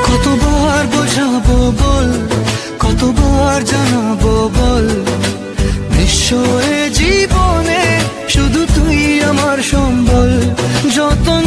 কতবার বোঝাবো বল, কতবার জানাবো বল, নিঃস্ব এ জীবনে শুধু তুই আমার সম্বল। যত